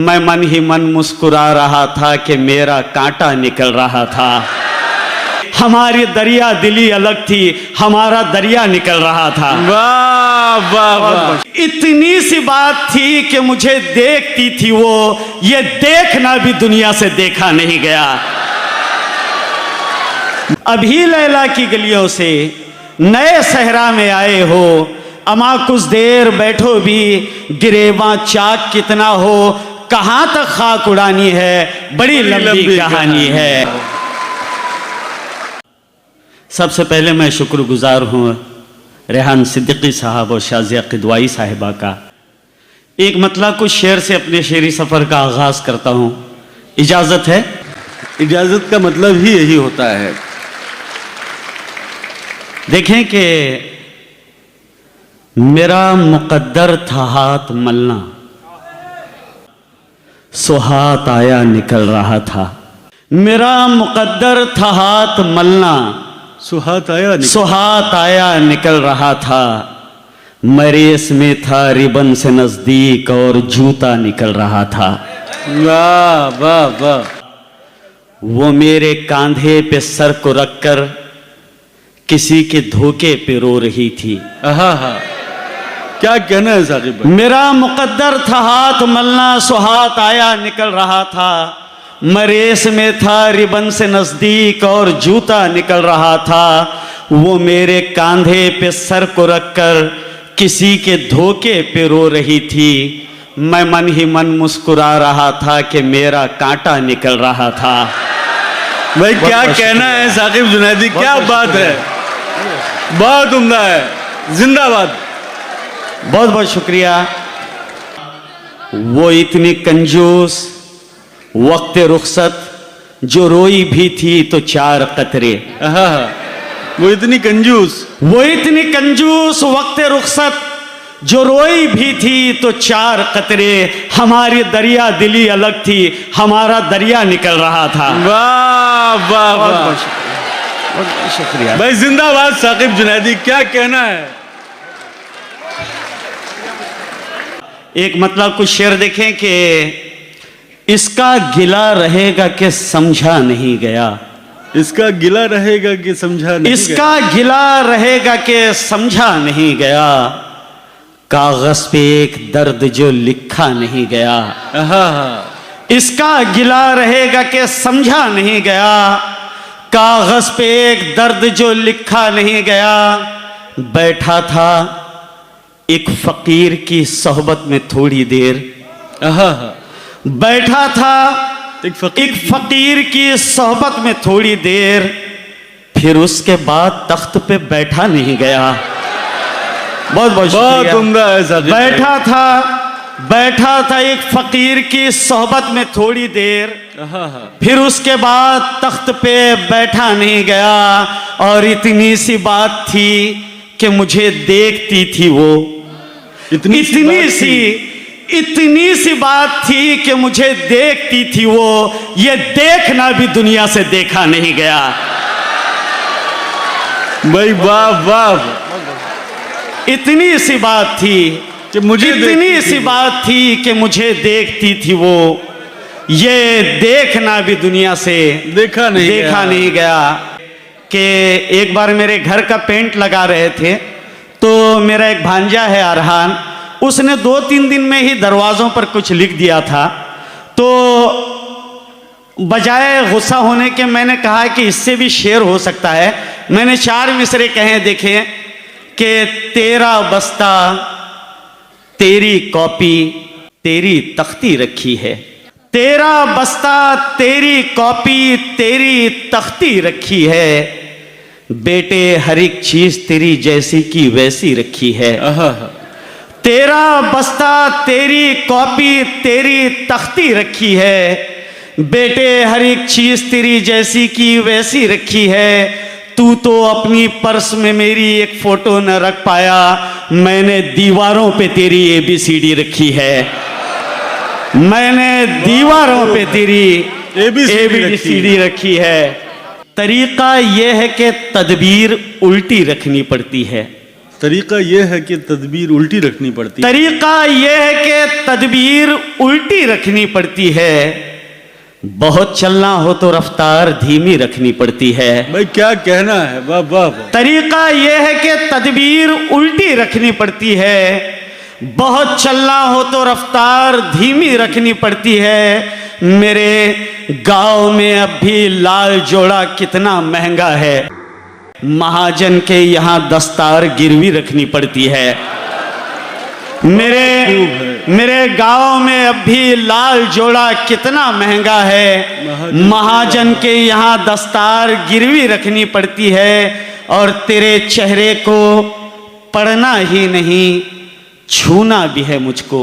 मैं मन ही मन मुस्कुरा रहा था कि मेरा कांटा निकल रहा था। हमारी दरिया दिली अलग थी, हमारा दरिया निकल रहा था। वाह वाह वाह। इतनी सी बात थी कि मुझे देखती थी वो, ये देखना भी दुनिया से देखा नहीं गया। अभी लैला की गलियों से नए सहरा में आए हो, अमा कुछ देर बैठो भी, गिरेबां चाक कितना हो, कहाँ तक खाक उड़ानी है, बड़ी लंबी कहानी है। सबसे पहले मैं शुक्रगुजार हूँ रेहान सिद्दीकी साहब और शाजिया किदवाई साहिबा का। एक मतलब कुछ शेर से अपने शेरी सफ़र का आगाज़ करता हूँ, इजाज़त है? इजाज़त का मतलब ही यही होता है। देखें कि मेरा मुकद्दर था हाथ मलना, सो हाथ आया निकल रहा था। मेरा मुकद्दर था हाथ मलना, सुहात आया निकल रहा था। मैं रेस में था रिबन से नजदीक और जूता निकल रहा था। वाह वाह वाह। वो मेरे कांधे पे सर को रखकर किसी के धोखे पे रो रही थी। आहा, क्या कहना है साकिब भाई। मेरा मुकद्दर था हाथ मलना, सो हाथ आया निकल रहा था। मैं रेस में था रिबन से नजदीक और जूता निकल रहा था। वो मेरे कांधे पे सर को रखकर किसी के धोखे पे रो रही थी। मैं मन ही मन मुस्कुरा रहा था कि मेरा कांटा निकल रहा था। भाई क्या कहना है साकिब जुनैदी, क्या बात है, बहुत उम्दा है, जिंदाबाद। बहुत बहुत शुक्रिया। वो इतनी कंजूस वक्त रुखसत जो रोई भी थी तो 4 कतरे। वो इतनी कंजूस वक्त रुखसत जो रोई भी थी तो 4 कतरे। हमारी दरिया दिली अलग थी, हमारा दरिया निकल रहा था। वाह वाह वाह, बहुत शुक्रिया भाई, जिंदाबाद साकिब जुनैदी, क्या कहना है। एक मतलब कुछ शेर देखें कि इसका गिला रहेगा कि समझा नहीं गया। इसका गिला रहेगा कि समझा नहीं इसका गिला रहेगा कि समझा नहीं गया। कागज पे एक दर्द जो लिखा नहीं गया। इसका गिला रहेगा कि समझा नहीं गया। कागज पे एक दर्द जो लिखा नहीं गया। बैठा था एक फकीर की सोहबत में थोड़ी देर। बैठा था एक फकीर की सोहबत में थोड़ी देर, फिर उसके बाद तख्त पे बैठा नहीं गया। बहुत बहुत उम्दा है साकिब। बैठा था एक फकीर की सोहबत में थोड़ी देर, फिर उसके बाद तख्त पे बैठा नहीं गया। और इतनी सी बात थी कि मुझे देखती थी वो। इतनी सी बात थी कि मुझे देखती थी वो, ये देखना भी दुनिया से देखा नहीं गया। भाई वाह वाह। इतनी सी बात थी कि मुझे देखती थी वो, ये देखना भी दुनिया से देखा नहीं गया। कि एक बार मेरे घर का पेंट लगा रहे थे, तो मेरा एक भांजा है अरहान, उसने 2-3 दिन में ही दरवाज़ों पर कुछ लिख दिया था। तो बजाय गुस्सा होने के मैंने कहा कि इससे भी शेर हो सकता है। मैंने 4 मिसरे कहे, देखें कि तेरा बस्ता तेरी कॉपी तेरी तख्ती रखी है। तेरा बस्ता तेरी कॉपी तेरी तख्ती रखी है। बेटे हर एक चीज तेरी जैसी की वैसी रखी है। तेरा बस्ता तेरी कॉपी तेरी तख्ती रखी है। बेटे हर एक चीज तेरी जैसी की वैसी रखी है। तू तो अपनी पर्स में मेरी एक फोटो न रख पाया, मैंने दीवारों पे तेरी ABCD रखी है। मैंने दीवारों पे तेरी ABCD रखी है। तरीका यह है कि तदबीर उल्टी रखनी पड़ती है। तरीका ये है कि तदबीर उल्टी रखनी पड़ती है। तरीका यह है कि तदबीर उल्टी रखनी पड़ती है। बहुत चलना हो तो रफ्तार धीमी रखनी पड़ती है। भाई क्या कहना है, वाह वाह वाह। तरीका यह है कि तदबीर उल्टी रखनी पड़ती है। बहुत चलना हो तो रफ्तार धीमी रखनी पड़ती है। मेरे गांव में अब भी लाल जोड़ा कितना महंगा है। महाजन के यहाँ दस्तार गिरवी रखनी पड़ती है। मेरे गांव में अब भी लाल जोड़ा कितना महंगा है। महाजन के यहाँ दस्तार गिरवी रखनी पड़ती है। और तेरे चेहरे को पढ़ना ही नहीं, छूना भी है मुझको।